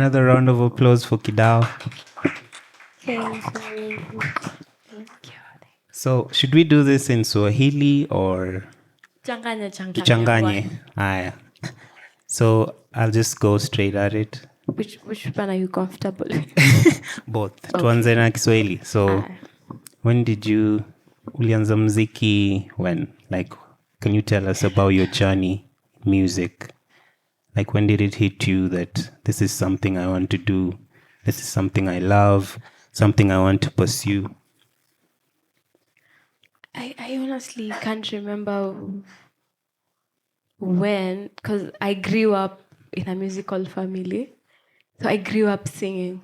Another round of applause for Kidawa. Thank you. So, should we do this in Swahili or Changanya. tuchanganye? Aya. So, I'll just go straight at it. Which one are you comfortable with? Both. Okay. Tuanze na Kiswahili. So, Ah. when did you ulianza mziki when? Like, can you tell us about your journey in music? Like, when did it hit you that this is something I want to do? This is something I love, something I want to pursue? I honestly can't remember when, because I grew up in a musical family. So I grew up singing.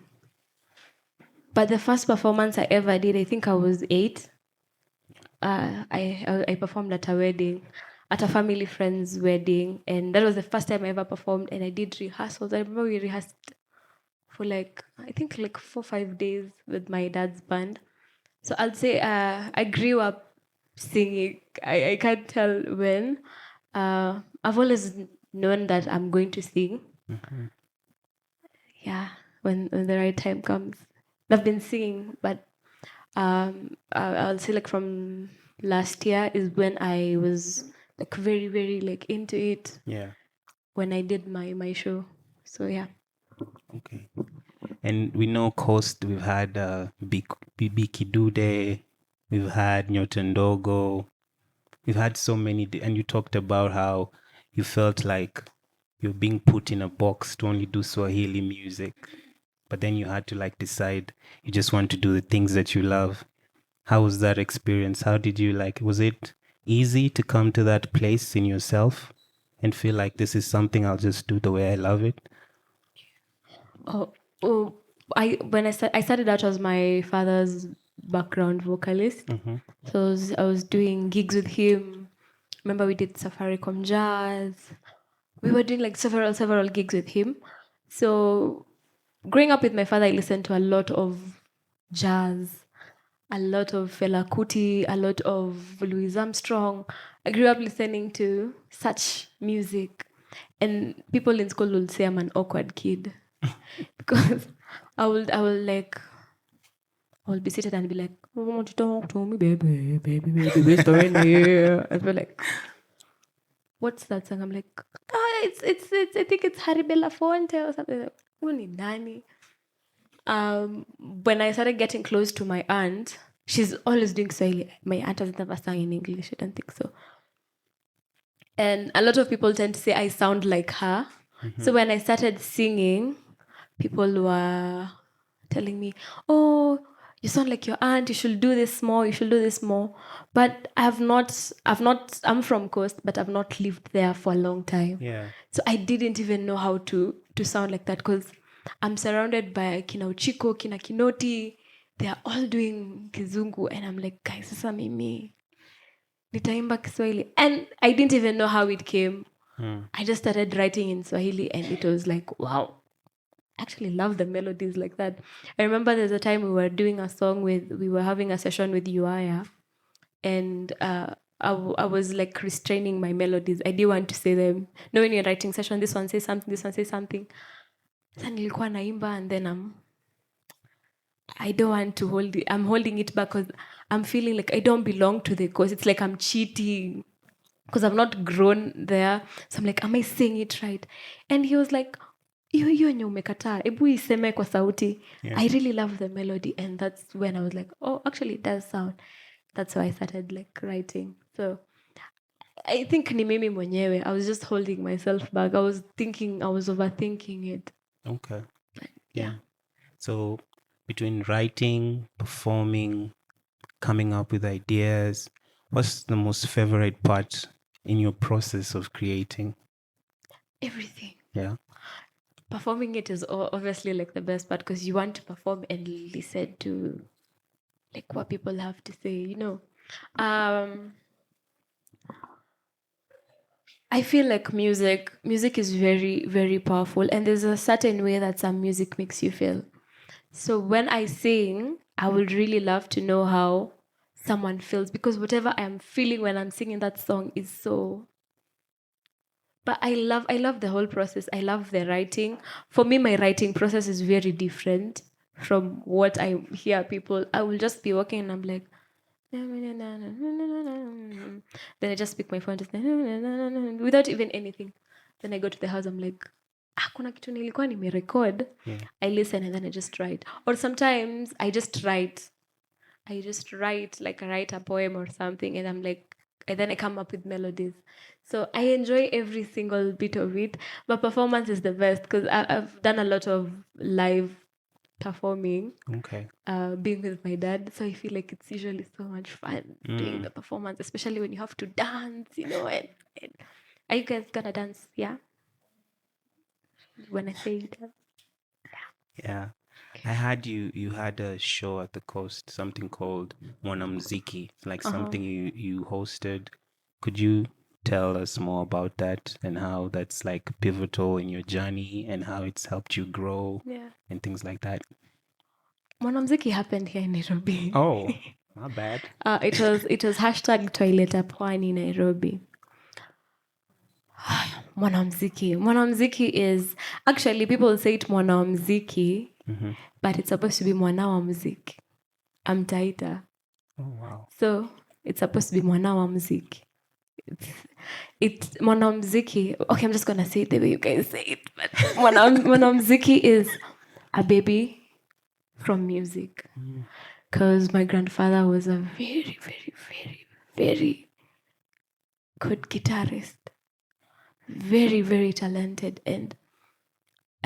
But the first performance I ever did, I think I was 8. I performed at a wedding, at a family friend's wedding, and that was the first time I ever performed. And I did rehearsals. I remember we rehearsed for I think 4-5 days with my dad's band. So I'd say I grew up singing. I can't tell when. I've always known that I'm going to sing. Mm-hmm. Yeah, when the right time comes. I've been singing, but I'll say from last year is when I was very, very into it. Yeah. When I did my show. So yeah. Okay. And we know Coast, we've had Bibi Kidude, we've had Nyotendogo, we've had so many, and you talked about how you felt like you're being put in a box to only do Swahili music, but then you had to decide you just want to do the things that you love. How was that experience? How did you was it easy to come to that place in yourself and feel like this is something I'll just do the way I love it? Oh, I started out as my father's background vocalist. Mm-hmm. So I was doing gigs with him. Remember we did Safaricom Jazz. We were doing several gigs with him. So growing up with my father, I listened to a lot of jazz, a lot of Fela Kuti, a lot of Louis Armstrong. I grew up listening to such music, and people in school would say I'm an awkward kid because I will be seated and be like, "I want to talk to me, baby, whisper in my ear." And we're like, "What's that song?" I'm like, it's I think it's Harry Belafonte or something. Like, "Uni nani?" When I started getting close to my aunt, she's always doing Swahili. My aunt has never sung in English. I don't think so. And a lot of people tend to say I sound like her. Mm-hmm. So when I started singing, people were telling me, "Oh, you sound like your aunt. You should do this more. You should do this more." But I'm from Coast, but I've not lived there for a long time. Yeah. So I didn't even know how to sound like that because I'm surrounded by Kina Uchiko, Kina Kinoti. They are all doing Kizungu. And I'm like, guys, sasa mimi nitaimba Kiswahili. And I didn't even know how it came. I just started writing in Swahili and it was like, wow. I actually love the melodies like that. I remember there's a time we were doing a song we were having a session with Uaya, and I was restraining my melodies. I didn't want to say them. No, when you're writing session, this one says something, this one says something. Then nilikuwa naimba and then I don't want to hold it. I'm holding it back because I'm feeling like I don't belong to the course. It's like I'm cheating because I've not grown there. So I'm like, am I saying it right? And he was like, hiyo yenye umekataa hebu iseme kwa sauti. Yeah. I really love the melody, and that's when I was like, oh, actually it does sound. That's why I started writing. So I think ni mimi mwenyewe. I was just holding myself back. I was overthinking it. Okay. Yeah. So between writing, performing, coming up with ideas, what's the most favorite part in your process of creating? Everything. Yeah. Performing it is obviously the best part because you want to perform and listen to what people have to say, I feel like music is very, very powerful, and there's a certain way that some music makes you feel. So when I sing, I would really love to know how someone feels because whatever I'm feeling when I'm singing that song is so But I love the whole process. I love the writing. For me, my writing process is very different from what I hear people. I will just be walking and I'm like, then I just pick my phone just without even anything. Then I go to the house, I'm like, kuna kitu nilikuwa nimerecord. I listen and then I just write. Or sometimes I just write like I write a poem or something, and I'm like, and then I come up with melodies. So I enjoy every single bit of it. But performance is the best because I've done a lot of live performing. Okay. Being with my dad, so I feel like it's usually so much fun doing the performance, especially when you have to dance, and are you guys gonna dance? Yeah. When I say dance. Yeah. I had you had a show at the coast, something called Mwanamziki. It's like something you hosted. Could you tell us more about that and how that's like pivotal in your journey and how it's helped you grow and things like that? Mwanamziki happened here in Nairobi. Oh, not bad. It was hashtag toilet Pwani Nairobi. Mwanamziki is actually, people say it mwanamziki, but it's supposed to be mwana wa muziki. Amtaita. Oh wow. So it's supposed to be mwana wa muziki. It's mwanamziki. Okay, I'm just gonna say it the way you guys say it. But mwanamziki is a baby from music. Because my grandfather was a very, very, very, very good guitarist. Very, very talented. And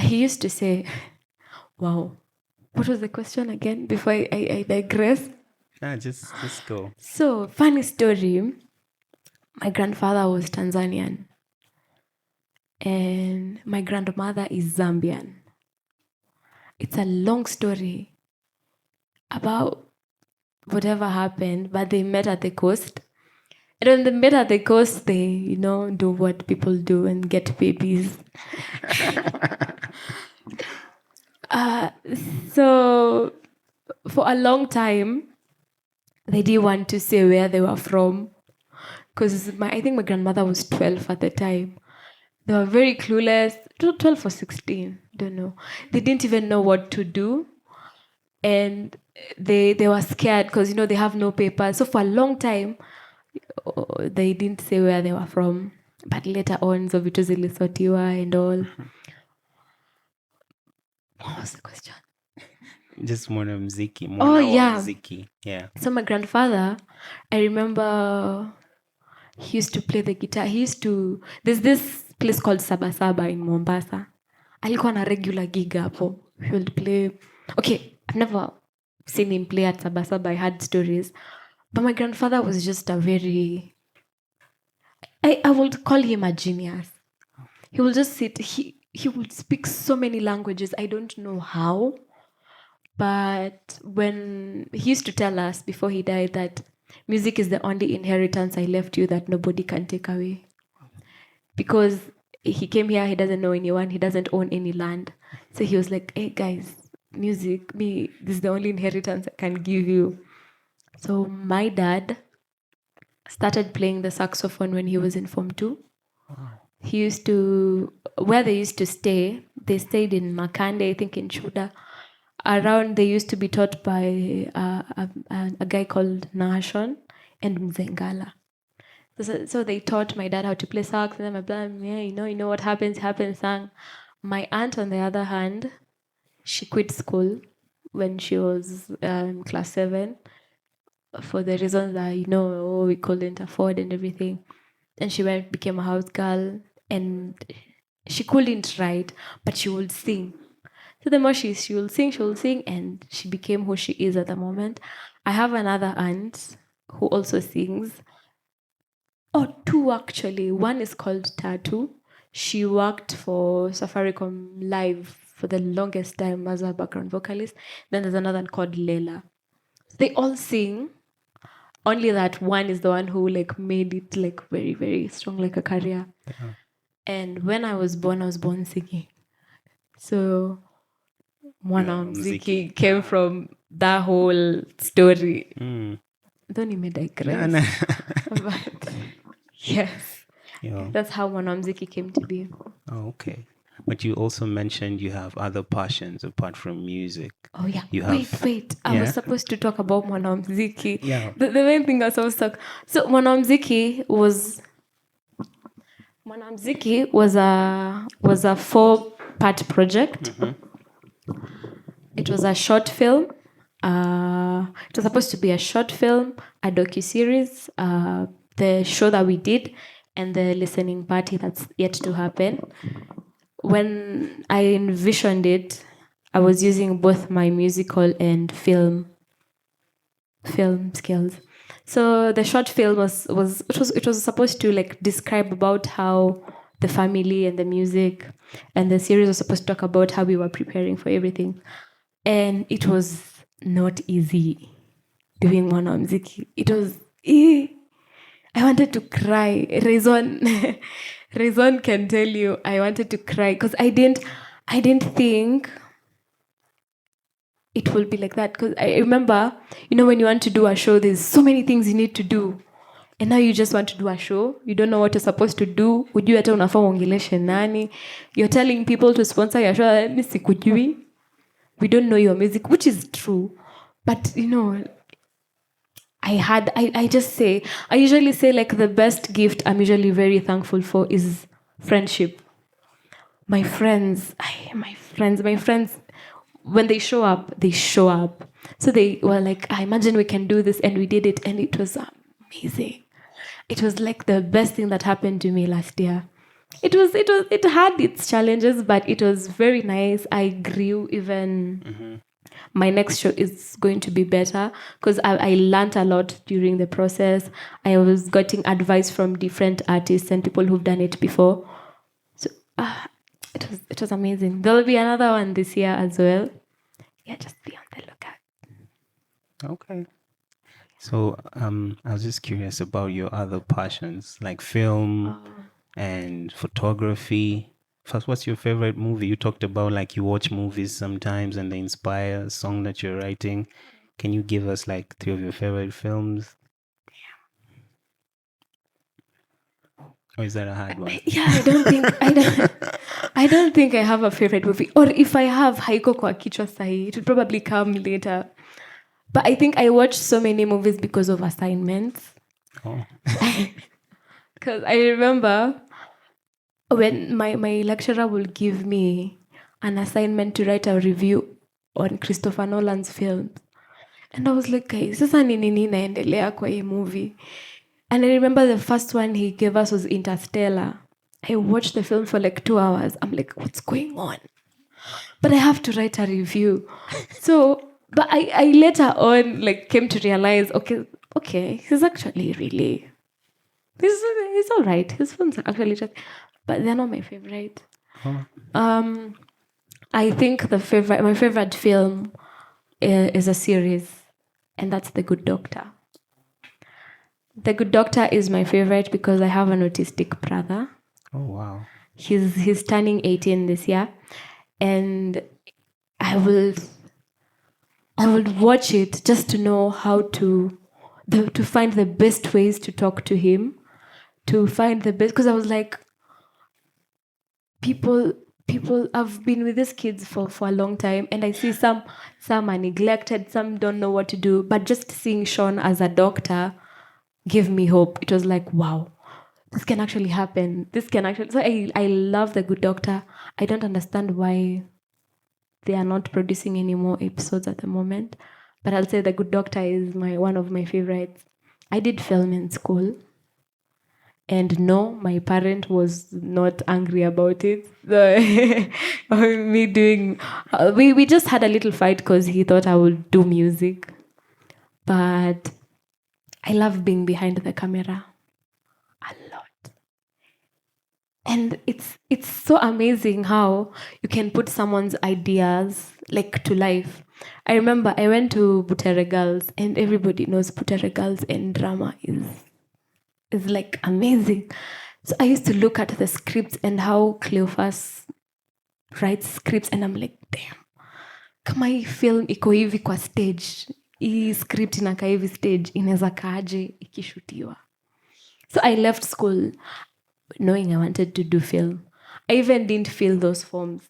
he used to say, wow, what was the question again before I digress? Just go. So, funny story, my grandfather was Tanzanian and my grandmother is Zambian. It's a long story about whatever happened, but they met at the coast. And when they met at the coast, they, do what people do and get babies. So for a long time, they didn't want to say where they were from. Because I think my grandmother was 12 at the time. They were very clueless. 12 or 16, don't know. They didn't even know what to do. And they were scared because, they have no papers. So for a long time, they didn't say where they were from. But later on, so vitu zilisotiwa and all. What was the question? Just mwanamziki. Oh, yeah. Mziki. Yeah. So my grandfather, I remember he used to play the guitar. There's this place called Sabasaba in Mombasa. Alikuwa na regular gig hapo. He would play. Okay, I've never seen him play at Sabasaba. I heard stories. But my grandfather was just a very... I would call him a genius. He will just sit... He would speak so many languages. I don't know how. But when he used to tell us before he died that music is the only inheritance I left you that nobody can take away. Because he came here, he doesn't know anyone, he doesn't own any land. So he was like, hey guys, music, this is the only inheritance I can give you. So my dad started playing the saxophone when he was in Form 2. He used to, where they used to stay, they stayed in Makande, I think in Chuda. Around, they used to be taught by a guy called Nashon and Mzengala. So they taught my dad how to play sax, and then my brother, you know what happens, sang. My aunt, on the other hand, she quit school when she was in class 7 for the reasons that, we couldn't afford and everything. And she became a house girl, and she couldn't write, but she would sing. So the more she will sing, and she became who she is at the moment. I have another aunt who also sings. Oh, 2 actually. One is called Tatu. She worked for Safaricom Live for the longest time as a background vocalist. Then there's another one called Lela. They all sing. Only that one is the one who made it very, very strong, like a career. Uh-huh. And when I was born singing. So Mwanamziki came from that whole story. Don't even digress. No. But yes. Yeah. That's how mwanamuziki came to be. Oh, okay. But you also mentioned you have other passions apart from music. Oh yeah. You have Wait. I was supposed to talk about mwanamuziki. Yeah. The main thing I was supposed to talk. So mwanamuziki was a 4-part project. It was a short film. It was supposed to be a short film, a docuseries, the show that we did, and the listening party that's yet to happen. When I envisioned it, I was using both my musical and film skills. So the short film was supposed to like describe about how the family and the music, and the series was supposed to talk about how we were preparing for everything. And it was not easy doing mwanamuziki. It was I wanted to cry. Raison can tell you I wanted to cry because I didn't think it will be like that. Because I remember, when you want to do a show, there's so many things you need to do. And now you just want to do a show. You don't know what you're supposed to do. Ujui hata unafaa uongeleshe nani. You're telling people to sponsor your show. Mimi sikujui. We don't know your music, which is true. But, I usually say like the best gift I'm usually very thankful for is friendship. My friends, when they show up, they show up. So they were like, I imagine we can do this, and we did it, and it was amazing. It was like the best thing that happened to me last year. It had its challenges, but it was very nice. I grew even. My next show is going to be better because I learned a lot during the process. I was getting advice from different artists and people who've done it before. So it was amazing. There'll be another one this year as well. Yeah, just be on the lookout. Okay. So I was just curious about your other passions, like film and photography. First, what's your favorite movie? You talked about like you watch movies sometimes and they inspire a song that you're writing. Can you give us like 3 of your favorite films? Or is that a hard one? Yeah, I don't think I have a favorite movie. Or if I have, haiko kwa kichwa sahi. It will probably come later. But I think I watch so many movies because of assignments. Oh. Because I remember when my lecturer will give me an assignment to write a review on Christopher Nolan's films. And I was like, hey, sasa ni nini naendelea kwa hii movie? And I remember the first one he gave us was Interstellar. I watched the film for like 2 hours. I'm like, what's going on? But I have to write a review. So, but I later on like came to realize, okay, he's actually really, he's all right. His films are actually just, but they're not my favorite. I think my favorite film is a series, and that's The Good Doctor. The Good Doctor is my favorite because I have an autistic brother. Oh wow. He's turning 18 this year, and I would watch it just to know how to find the best ways to talk to him, to find the best, because I was like, people I've been with these kids for a long time, and I see some are neglected, some don't know what to do, but just seeing Sean as a doctor gave me hope. It was like, wow, this can actually happen. So I love The Good Doctor. I don't understand why they are not producing any more episodes at the moment, but I'll say The Good Doctor is one of my favorites. I did film in school, and no, my parent was not angry about it. Me doing, we just had a little fight because he thought I would do music, but I love being behind the camera a lot. And it's so amazing how you can put someone's ideas like to life. I remember I went to Butere Girls, and everybody knows Butere Girls and drama is like amazing. So I used to look at the scripts and how Cleophas writes scripts, and I'm like, damn, kama hii film iko hivi kwa stage, hii script inakaa hivi stage, inaweza kaaje ikishutiwa. So I left school. knowing I wanted to do film. I even didn't fill those forms.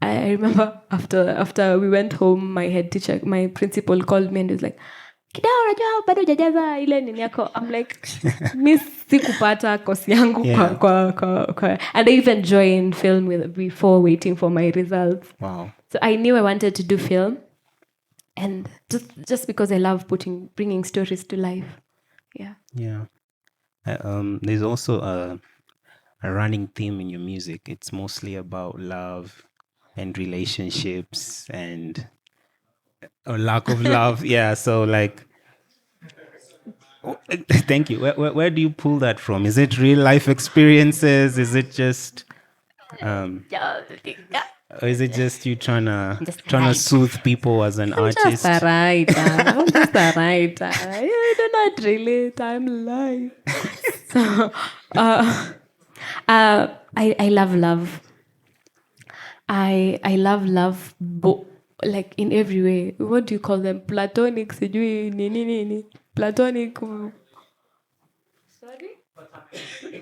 I remember after we went home, my head teacher, my principal called me and was like, Kidawa, unajua bado hujajaza ile nini yako. I'm like, miss sikupata kosi yangu kwa. And I even joined film before waiting for my results. Wow. So I knew I wanted to do film, and just because I love bringing stories to life. Yeah. Yeah. There's also a running theme in your music. It's mostly about love and relationships and or lack of love. Yeah. So like, thank you. Where do you pull that from? Is it real life experiences? Is it just, or is it just you trying to soothe people as an artist? Just a writer. I'm just a writer. I do not relate. I'm live. So, I love love. I love love, like in every way. What do you call them? Platonic, sijui nini. Platonic. Sorry?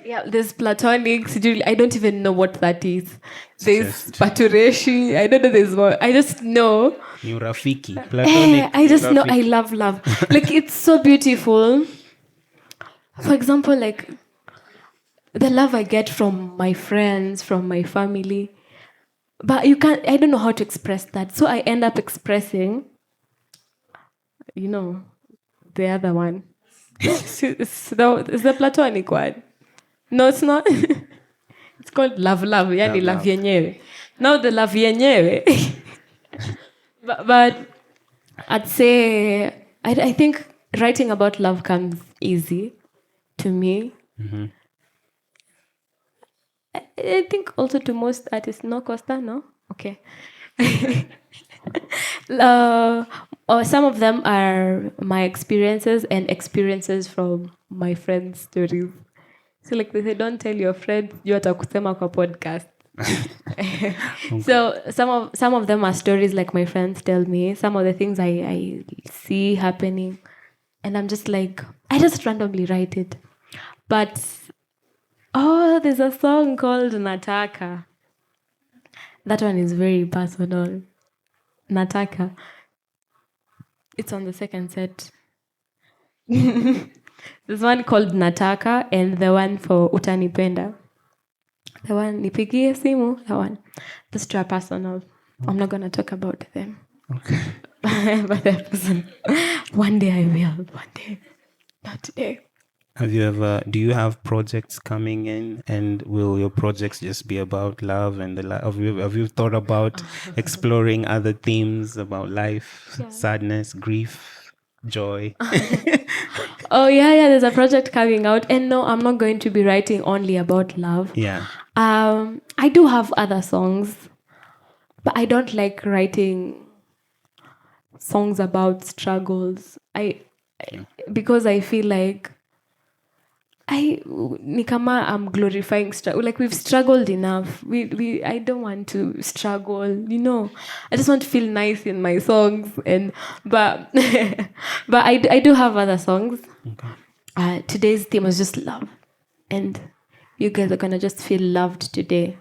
Yeah, there's platonic. I don't even know what that is. There's patureshi. I don't know. There's more. I just know. Rafiki. Platonic. I just know. I love love. Like, it's so beautiful. For example, like the love I get from my friends, from my family. But I don't know how to express that. So I end up expressing, the other one. It's the platonic one. No, it's not. It's called love. Yani love yenyewe. Now the love yenyewe. but I'd say, I think writing about love comes easy to me. Mm-hmm. I think also to most artists. No, Costa, no? Okay. Or some of them are my experiences and experiences from my friends' stories. So like they say, don't tell your friend you atakusema kwa podcast. Okay. So some of them are stories like my friends tell me. Some of the things I see happening, and I'm just like, I just randomly write it. But there's a song called Nataka. That one is very personal. Nataka. It's on the second set. There's one called Nataka and the one for Utanipenda. The one Nipigie Simu, that one. Those two are personal. I'm not going to talk about them. Okay. But that person, one day I will. One day. Not today. Do you have projects coming in, and will your projects just be about love and have you thought about exploring other themes about life, sadness, grief, joy? Oh yeah, there's a project coming out, and no, I'm not going to be writing only about love. Yeah. I do have other songs, but I don't like writing songs about struggles. Because I feel like I'm glorifying struggle. Like, we've struggled enough. I don't want to struggle. I just want to feel nice in my songs. But I do have other songs. Okay. Today's theme was just love, and you guys are gonna just feel loved today.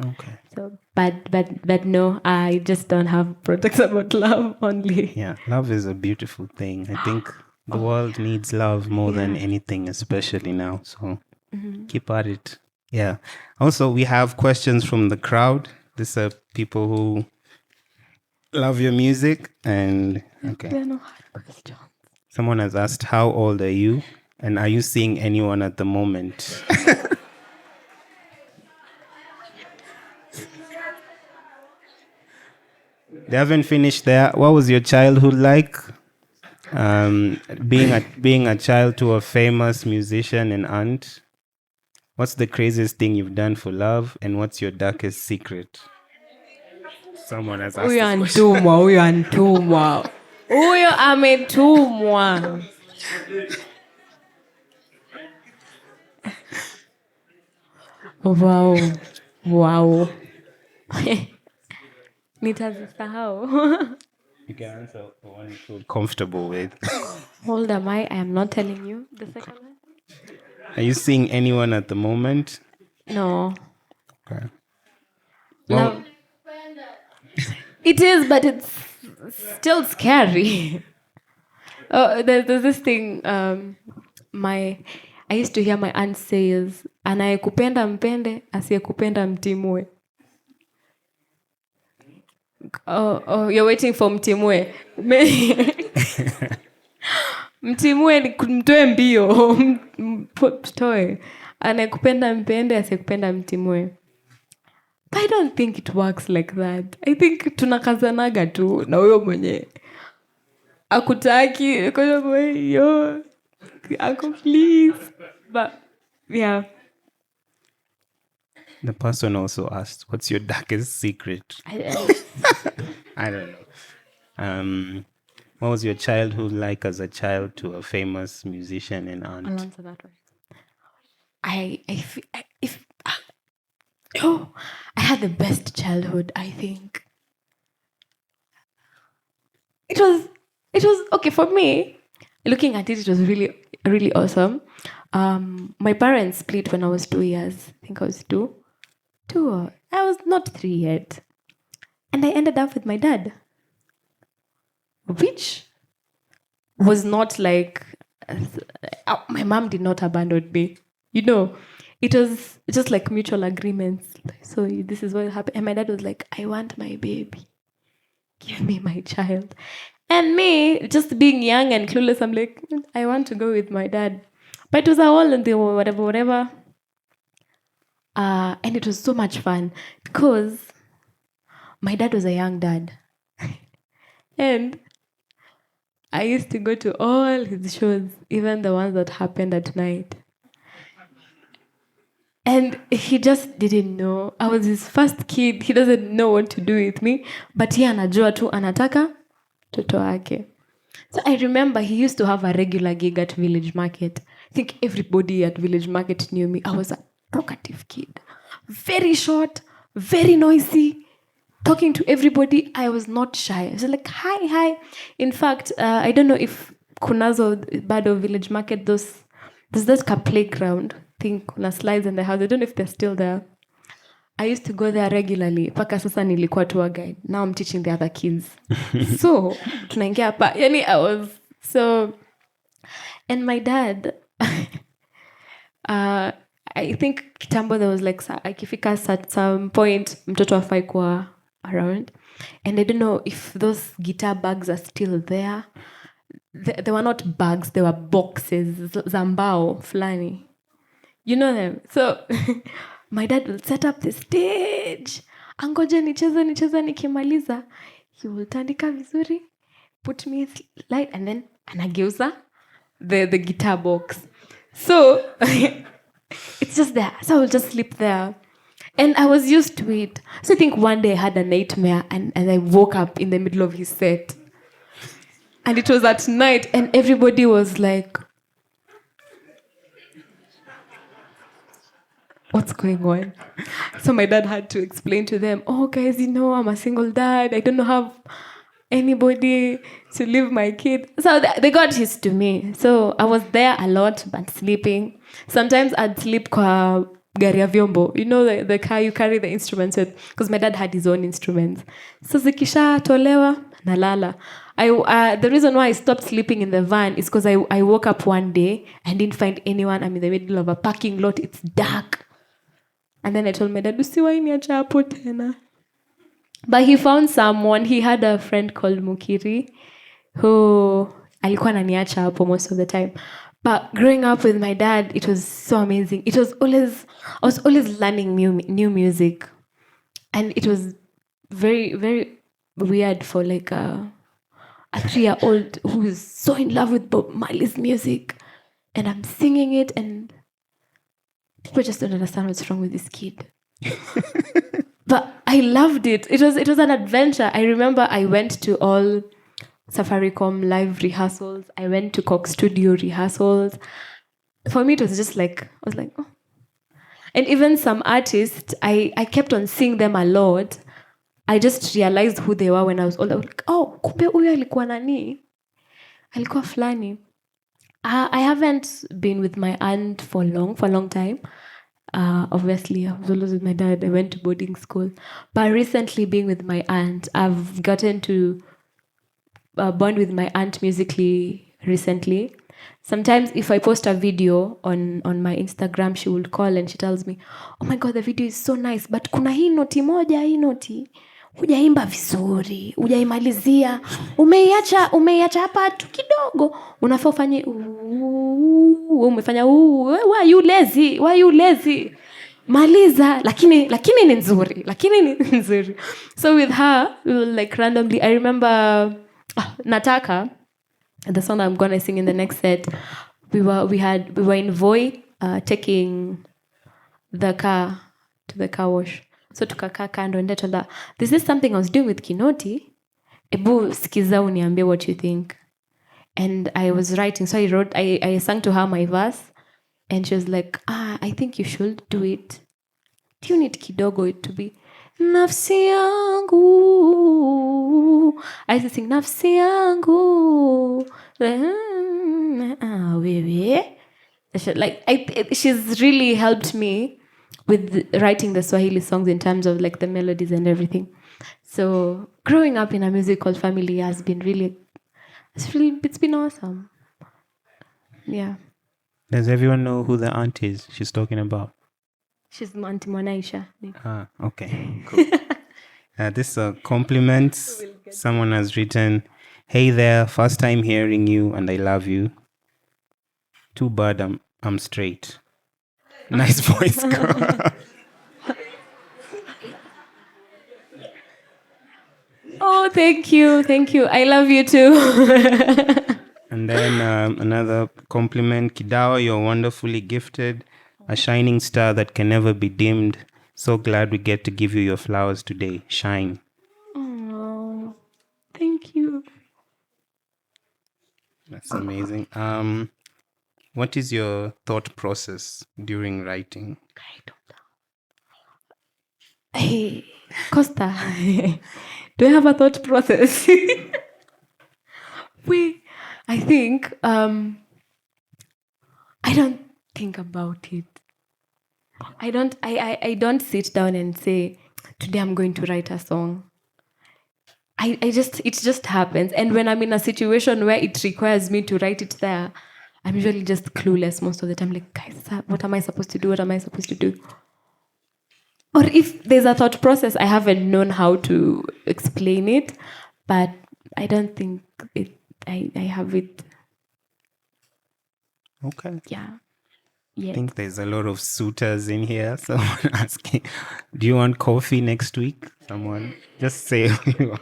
Okay. So, but no, I just don't have projects about love only. Yeah, love is a beautiful thing. I think the world needs love more than anything, especially now. So keep at it. Yeah. Also, we have questions from the crowd. These are people who love your music. And okay. There are no hard questions. Someone has asked, how old are you? And are you seeing anyone at the moment? They haven't finished there. What was your childhood like? Being a child to a famous musician and aunt. What's the craziest thing you've done for love, and what's your darkest secret? Someone has asked this question. Huyo antumwa. Huyo ametumwa. Wow. Nitazisahau. You can answer the one you feel comfortable with. Hold am I am not telling you the second one. Are you seeing anyone at the moment? No. Okay. Well, Love. It is, but it's still scary. There's this thing. I used to hear my aunt says, anayekupenda mpende, asiyekupenda mtimue. Oh, you're waiting for mtimue. Mtimue ni mtoe mbio. Mtoe. Anayekupenda mpende, asiyekupenda mtimue. But I don't think it works like that. I think tunakazanaga tu na huyo mwenye akutaki kwa yo ako please. But yeah. the person also asked, "What's your darkest secret?" I don't know. What was your childhood like as a child to a famous musician and aunt? I'll answer that one. I had the best childhood, I think. It was okay for me. Looking at it was really, really awesome. My parents split when I was 2 years. I think I was two. I was not 3 yet. And I ended up with my dad, which was not like my mom did not abandon me. It was just like mutual agreements. So this is what happened. And my dad was like, I want my baby. Give me my child. And me, just being young and clueless, I'm like, I want to go with my dad. But it was all in the whatever. And it was so much fun because my dad was a young dad. And I used to go to all his shows, even the ones that happened at night. And he just didn't know. I was his first kid. He doesn't know what to do with me. But he anajua tu anataka toto wake. So I remember he used to have a regular gig at Village Market. I think everybody at Village Market knew me. I was a talkative kid. Very short, very noisy. Talking to everybody, I was not shy. I was like, hi. In fact, I don't know if kunazo bado Village Market, there's this playground. I think kuna slides in the house. I don't know if they're still there. I used to go there regularly. Paka sasa nilikuwa tour guide. Now I'm teaching the other kids. So, tunaingia hapa. Yani I was so... And my dad, I think kitambo there was like, ikifika at some point, mtoto hafai kuwa around. And I don't know if those guitar bags are still there. They were not bags, they were boxes. Zambao, flani. You know them. So my dad will set up the stage. Angoje nicheze nikimaliza. He will tandika vizuri, put me light, and then anageuza the guitar box. So it's just there. So I will just sleep there. And I was used to it. So I think one day I had a nightmare and I woke up in the middle of his set. And it was at night and everybody was like, what's going on? So my dad had to explain to them, oh guys, I'm a single dad. I don't have anybody to leave my kid. So they got used to me. So I was there a lot, but sleeping. Sometimes I'd sleep kwa gari ya vyombo. The car you carry the instruments with. Because my dad had his own instruments. So zikisha tolewa, nalala. The reason why I stopped sleeping in the van is because I woke up one day and didn't find anyone. I'm in the middle of a parking lot. It's dark. And then I told my dad, usiwahi niacha hapo tena. But he found someone. He had a friend called Mukiri who alikuwa ananiacha hapo most of the time. But growing up with my dad, it was so amazing. I was always learning new music. And it was very, very weird for like a 3-year-old who is so in love with Bob Marley's music. And I'm singing it and people just don't understand what's wrong with this kid. But I loved it. It was an adventure. I remember I went to all Safaricom live rehearsals. I went to Cox Studio rehearsals. For me, it was just like, I was like, oh. And even some artists, I kept on seeing them a lot. I just realized who they were when I was older. I was like, oh, kumbe huyu alikuwa nani? Alikuwa flani. I haven't been with my aunt for a long time. Obviously, I was always with my dad. I went to boarding school. But recently, being with my aunt, I've gotten to bond with my aunt musically recently. Sometimes if I post a video on my Instagram, she will call and she tells me, oh my God, the video is so nice, but kuna hii noti moja, hii noti hujaimba vizuri, hujaimalizia, umeiacha hapa tu kidogo, unafaa ufanye umefanya why you lazy maliza, lakini ni nzuri. So with her, we will like randomly, I remember Nataka, the song that I'm gonna sing in the next set, we were in Voi taking the car to the car wash. So tukakaa kando and I told her, this is something I was doing with Kinoti. Ebu sikiza uniambie what you think. And I was writing, so I sang to her my verse, and she was like, I think you should do it. Tune it kidogo it to be nafsi yangu. I used to sing nafsi yangu. Wewe. She's really helped me with writing the Swahili songs in terms of like the melodies and everything. So growing up in a musical family has been it's been awesome. Yeah. Does everyone know who the aunt is she's talking about? She's Auntie Mwanaisha. Okay, cool. This compliments. Someone has written, hey there, first time hearing you and I love you. Too bad I'm straight. Nice voice, girl. Oh, thank you. I love you too. And then another compliment, Kidawa, you're wonderfully gifted, a shining star that can never be dimmed. So glad we get to give you your flowers today. Shine. Oh, thank you. That's amazing. What is your thought process during writing? Hey, Costa, do you have a thought process? I think I don't think about it. I don't sit down and say, today I'm going to write a song. It just happens. And when I'm in a situation where it requires me to write it there, I'm usually just clueless most of the time. Like, guys, what am I supposed to do? Or if there's a thought process, I haven't known how to explain it, but I don't think I have it. Okay. Yeah. I think there's a lot of suitors in here. Someone asking, do you want coffee next week? Someone just say who you are.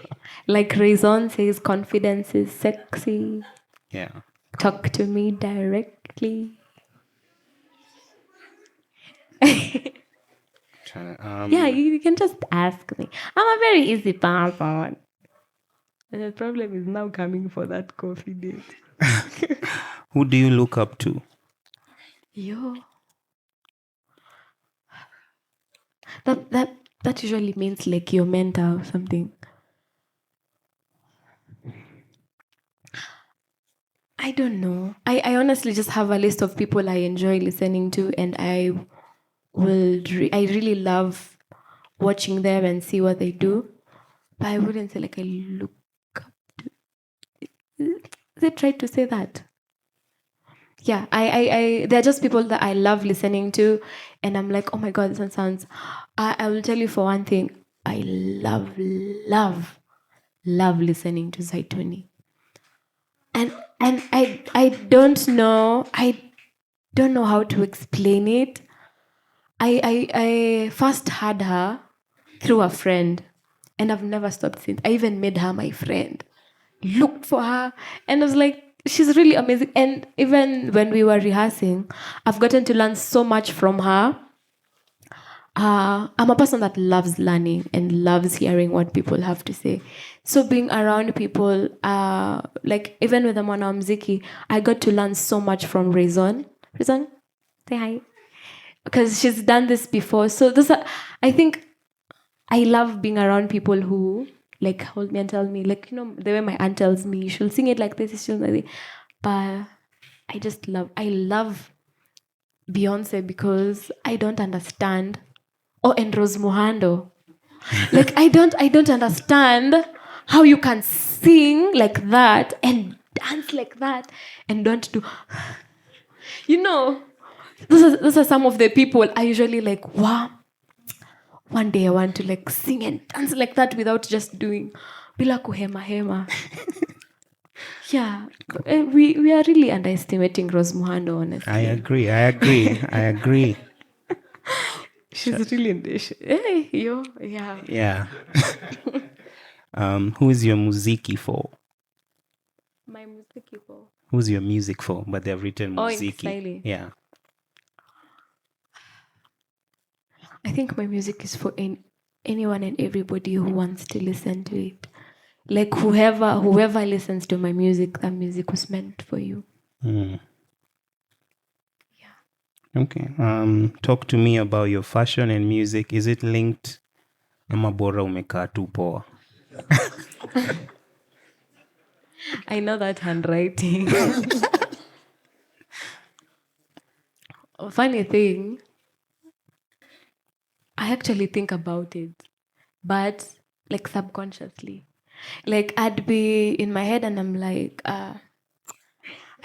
Like Raison says, confidence is sexy. Yeah. Talk to me directly. Yeah, you can just ask me. I'm a very easy person. The problem is now coming for that coffee date. Who do you look up to? Yo. That usually means like your mentor or something. I don't know. I honestly just have a list of people I enjoy listening to, and I really love watching them and see what they do. But I wouldn't say like I look up to. They tried to say that. Yeah, they're just people that I love listening to, and I'm like, oh my God, this one sounds. I will tell you for one thing, I love listening to Zaituni, and I don't know how to explain it. I first had her through a friend, and I've never stopped since. I even made her my friend. Looked for her, and I was like, she's really amazing. And even when we were rehearsing, I've gotten to learn so much from her. I'm a person that loves learning and loves hearing what people have to say. So being around people, like even with the mwanamuziki, I got to learn so much from Raison. Raison, say hi. Because she's done this before. So I think I love being around people who like hold me and tell me, like, the way my aunt tells me, she'll sing it like this, she'll like this. But I love Beyonce because I don't understand. Oh, and Rose Muhando. Like I don't understand how you can sing like that and dance like that and don't do. You know, those are some of the people I usually like. Wow, one day I want to like sing and dance like that without just doing bila kuhema hema. Yeah, we are really underestimating Rose Muhando, honestly. I agree. She's really in this. Hey, yo, yeah. Yeah. Who is your muziki for? My music people. Who's your music for? But they've written Oh, in muziki. Kiswahili. Yeah. I think my music is for anyone and everybody who wants to listen to it. Like whoever listens to my music, that music was meant for you. Mm. Yeah. Okay. Talk to me about your fashion and music. Is it linked? Ama bora umekaa tu poa. I know that handwriting. Funny thing, I actually think about it, but like subconsciously. Like I'd be in my head and I'm like, I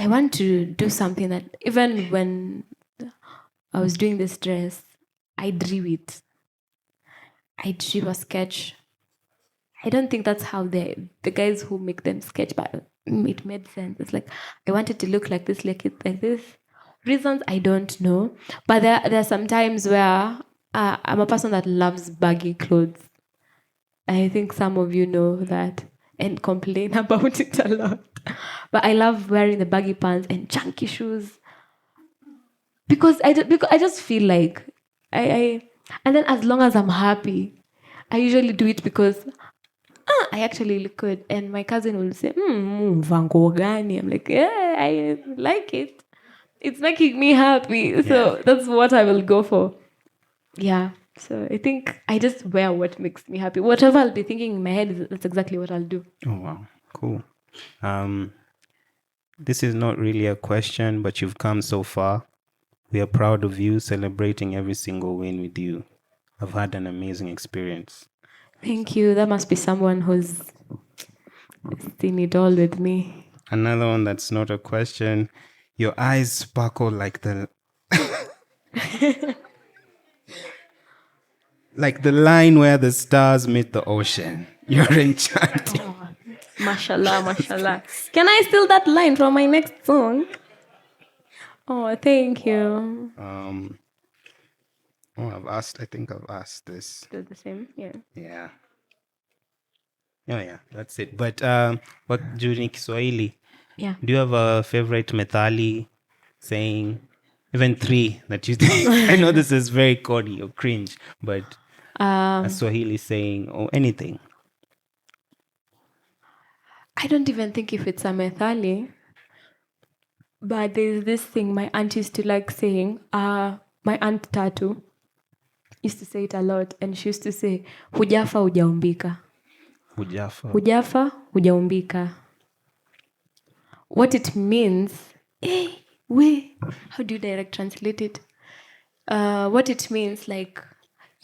want to do something that even when I was doing this dress, I drew it. I drew a sketch. I don't think that's how the guys who make them sketch, but it made sense. It's like I wanted to look like this, like this. Reasons I don't know, but there are some times where I'm a person that loves baggy clothes. I think some of you know that and complain about it a lot. But I love wearing the baggy pants and chunky shoes because I just feel like I and then as long as I'm happy, I usually do it because I actually look good. And my cousin will say, vango gani? I'm like, yeah, I like it. It's making me happy. So that's what I will go for. Yeah. So I think I just wear what makes me happy. Whatever I'll be thinking in my head, that's exactly what I'll do. Oh, wow. Cool. This is not really a question, but you've come so far. We are proud of you, celebrating every single win with you. I've had an amazing experience. Thank you. That must be someone who's seen it all with me. Another one that's not a question. Your eyes sparkle like the like the line where the stars meet the ocean. You're enchanting. Oh, mashallah, mashallah. Can I steal that line from my next song? Oh, thank you. I think I've asked this. Still the same, yeah. Yeah. Oh yeah, that's it. But what during Kiswahili? Yeah. Do you have a favorite methali saying? Even 3 that you think. I know this is very corny or cringe, but a Swahili saying or anything. I don't even think if it's a methali, but there's this thing my aunt used to like saying. My aunt Tatu used to say it a lot, and she used to say, "Hujafa hujaumbika." Hujafa. Hujafa hujaumbika. What it means, how do you direct translate it? What it means, like,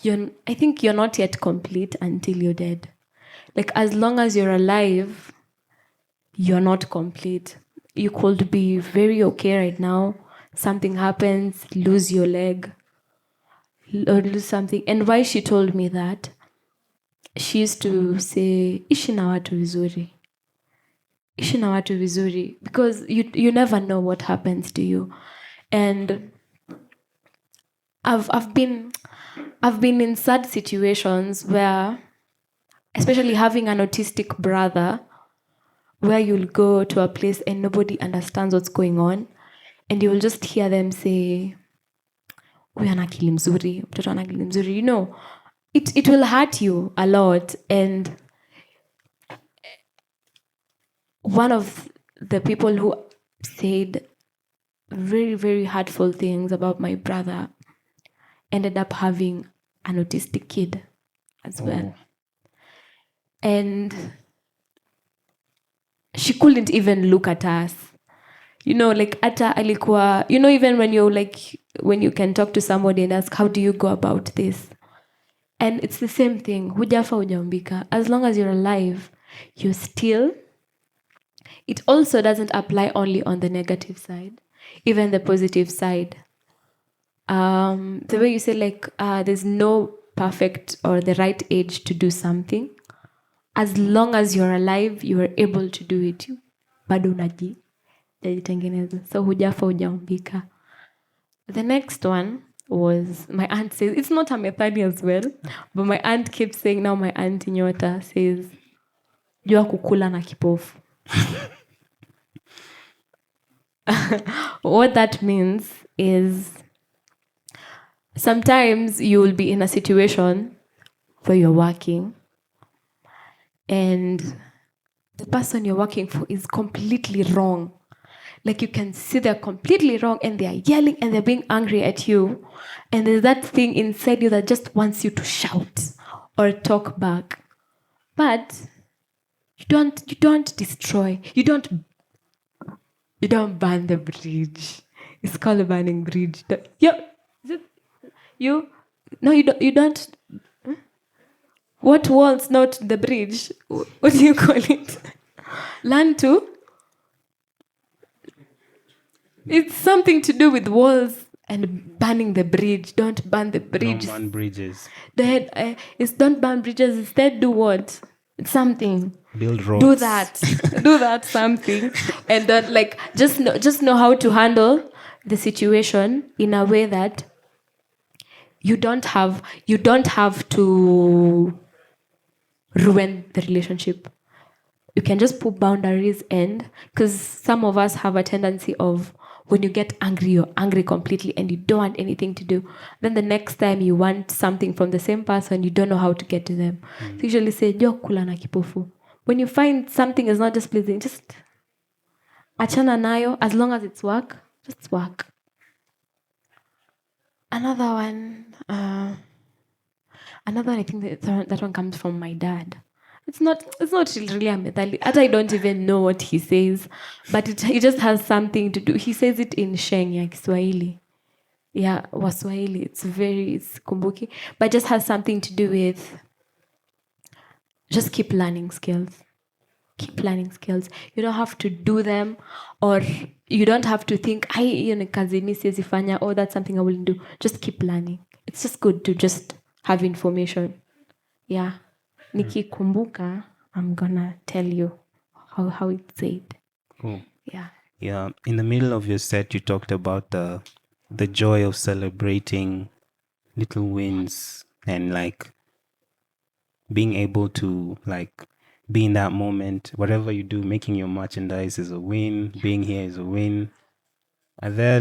I think you're not yet complete until you're dead. Like, as long as you're alive, you're not complete. You could be very okay right now. Something happens, lose your leg, or lose something. And why she told me that, she used to say, ishi na watu vizuri. Ishi na watu vizuri. Because you never know what happens to you. And I've been in sad situations where, especially having an autistic brother, where you'll go to a place and nobody understands what's going on, and you will just hear them say, "Huyu ana akili mzuri, mtoto ana akili mzuri." You know, it will hurt you a lot. And one of the people who said very, very hurtful things about my brother ended up having an autistic kid as well. And she couldn't even look at us. like ata alikuwa, even when you can talk to somebody and ask, how do you go about this? And it's the same thing. Hujafa hujaumbika. As long as you're alive, you still. It also doesn't apply only on the negative side, even the positive side. The way you say there's no perfect or the right age to do something. As long as you're alive, you are able to do it. Bado unajitengeneza. So hujafa hujaumbika. The next one was my aunt says, it's not a method as well, but my aunt keeps saying, now my aunt Nyota says, jua kukula na kipofu. What that means is sometimes you will be in a situation where you're working and the person you're working for is completely wrong. Like you can see they're completely wrong and they're yelling and they're being angry at you. And there's that thing inside you that just wants you to shout or talk back. But you don't destroy. You don't burn the bridge. It's called a burning bridge. You don't. What walls, not the bridge? What do you call it? Learn to. It's something to do with walls and burning the bridge. Don't burn the bridge. Don't burn bridges. It's don't burn bridges. Instead, do what? Something. Build roads. Do that. Do that something, and don't just know how to handle the situation in a way that you don't have to ruin the relationship. You can just put boundaries, and because some of us have a tendency of when you get angry, you're angry completely and you don't want anything to do. Then the next time you want something from the same person, you don't know how to get to them. So usually say, "Jo kula na kipofu." When you find something is not just pleasing, just achana nayo. As long as it's work, just work. Another one, I think that one comes from my dad. It's not really a method. I don't even know what he says, but it just has something to do. He says it in Sheng ya Kiswahili. Yeah, Waswahili. It's kumbuki, but it just has something to do with just keep learning skills. Keep learning skills. You don't have to do them, or you don't have to think, kazi mi siwezi fanya, oh, that's something I will do. Just keep learning. It's just good to just have information. Yeah. Nikikumbuka, I'm gonna tell you how it's said. Cool. Yeah. Yeah. In the middle of your set, you talked about the joy of celebrating little wins and being able to be in that moment. Whatever you do, making your merchandise is a win. Being here is a win. Are there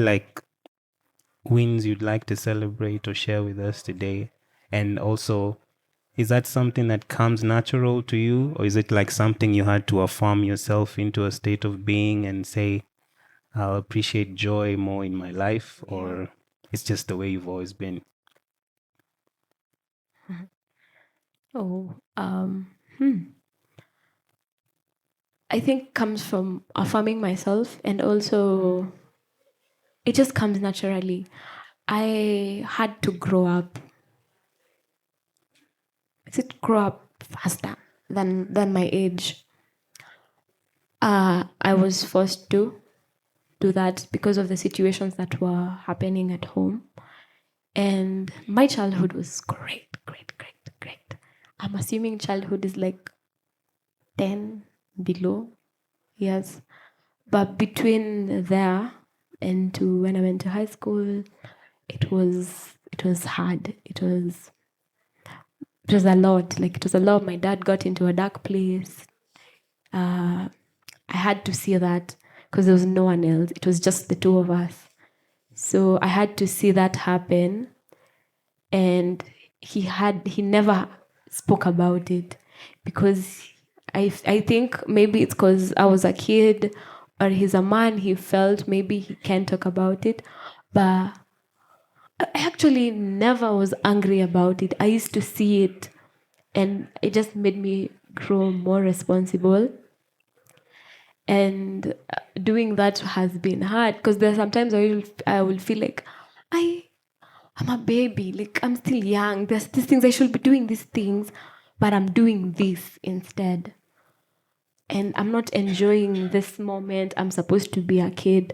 wins you'd like to celebrate or share with us today? And also, is that something that comes natural to you, or is it something you had to affirm yourself into a state of being and say, I'll appreciate joy more in my life, or it's just the way you've always been? Oh, I think comes from affirming myself, and also it just comes naturally. I had to grow up. Grow up faster than my age. I was forced to do that because of the situations that were happening at home. And my childhood was great. I'm assuming childhood is 10 below years. But between there and to when I went to high school, it was hard. It was a lot. It was a lot. My dad got into a dark place. I had to see that because there was no one else. It was just the two of us. So I had to see that happen. And he never spoke about it because I think maybe it's because I was a kid or he's a man, he felt maybe he can't talk about it. But I actually never was angry about it. I used to see it and it just made me grow more responsible. And doing that has been hard because there's sometimes I will feel like I'm a baby, like I'm still young. There's these things I should be doing these things, but I'm doing this instead. And I'm not enjoying this moment. I'm supposed to be a kid.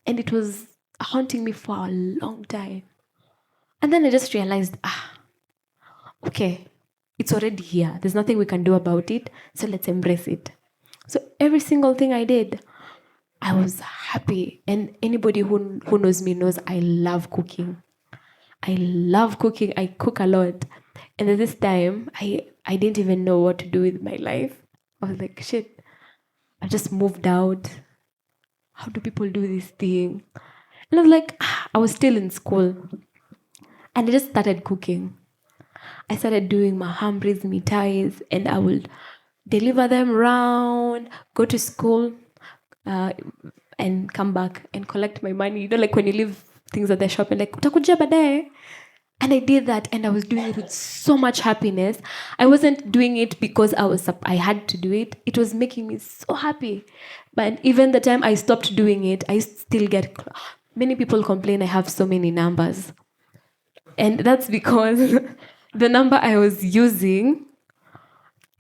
And it was haunting me for a long time. And then I just realized, okay, it's already here. There's nothing we can do about it. So let's embrace it. So every single thing I did, I was happy. And anybody who knows me knows I love cooking. I love cooking. I cook a lot. And at this time, I didn't even know what to do with my life. I was like, shit, I just moved out. How do people do this thing? And I was like, I was still in school. And I just started cooking. I started doing my hamburgers, mitais, and I would deliver them around, go to school, and come back and collect my money. You know, like when you leave things at the shop and like, utakuja baadaye. And I did that, and I was doing it with so much happiness. I wasn't doing it because I had to do it. It was making me so happy. But even the time I stopped doing it, I still get many people complain I have so many numbers. And that's because the number I was using,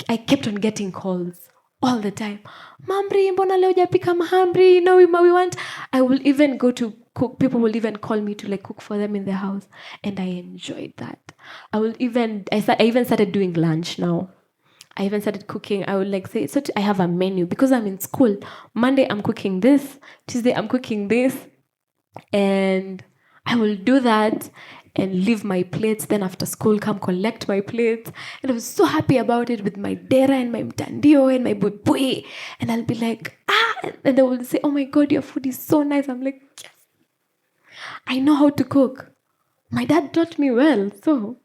I kept on getting calls all the time. Mamri, mbona leo hujapika mahamri? No, we want. I will even go to cook. People will even call me to like cook for them in their house, and I enjoyed that. I even started doing lunch now. I even started cooking. I would like say, I have a menu because I'm in school. Monday I'm cooking this. Tuesday I'm cooking this, and I will do that and leave my plates. Then after school, come collect my plates. And I was so happy about it with my dera and my mtandio and my buibui. And I'll be like, and they will say, oh my God, your food is so nice. I'm like, yes, I know how to cook. My dad taught me well. So,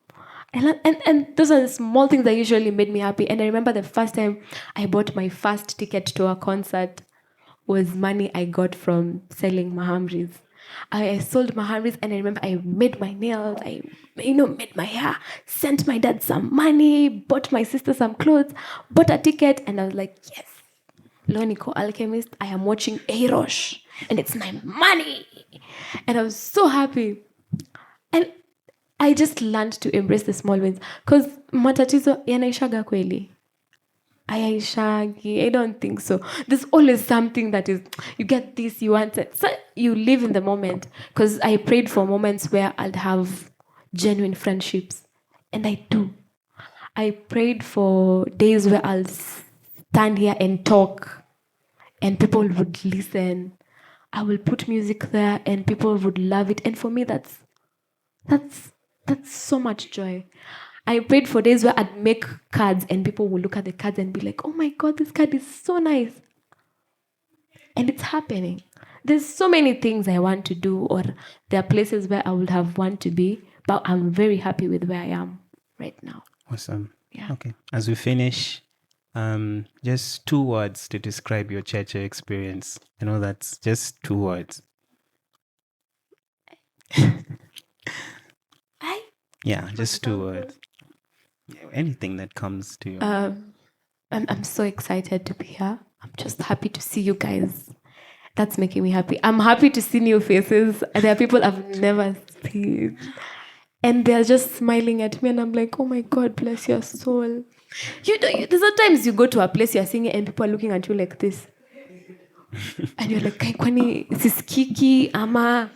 and those are the small things that usually made me happy. And I remember the first time I bought my first ticket to a concert was money I got from selling mahamris. I sold mahamris, and I remember I made my nails, I made my hair, sent my dad some money, bought my sister some clothes, bought a ticket, and I was like, yes, Loniko Alchemist, I am watching Eirosh, and it's my money. And I was so happy. And I just learned to embrace the small wins. Because matatizo yanaishaga kweli. I don't think so. There's always something that is, you get this, you want it. So you live in the moment. Because I prayed for moments where I'd have genuine friendships. And I do. I prayed for days where I'll stand here and talk. And people would listen. I will put music there and people would love it. And for me, that's so much joy. I prayed for days where I'd make cards and people would look at the cards and be like, oh my God, this card is so nice. And it's happening. There's so many things I want to do, or there are places where I would have want to be, but I'm very happy with where I am right now. Awesome. Yeah. Okay. As we finish, just 2 words to describe your Cheche experience. I know that's just 2 words. Yeah, just 2 words. Yeah, anything that comes to you. I'm so excited to be here. I'm just happy to see you guys. That's making me happy. I'm happy to see new faces. There are people I've never seen. And they're just smiling at me, and I'm like, oh my God, bless your soul. There's sometimes you go to a place you're singing and people are looking at you like this. And you're like, kwani sisikiki ama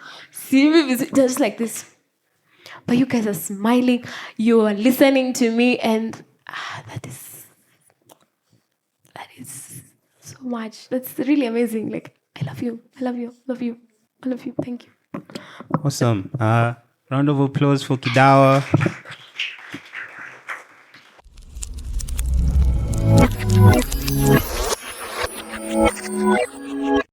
just like this. But you guys are smiling, you are listening to me, and that is so much. That's really amazing. Like, I love you. I love you. Love you. I love you. Thank you. Awesome. Round of applause for Kidawa.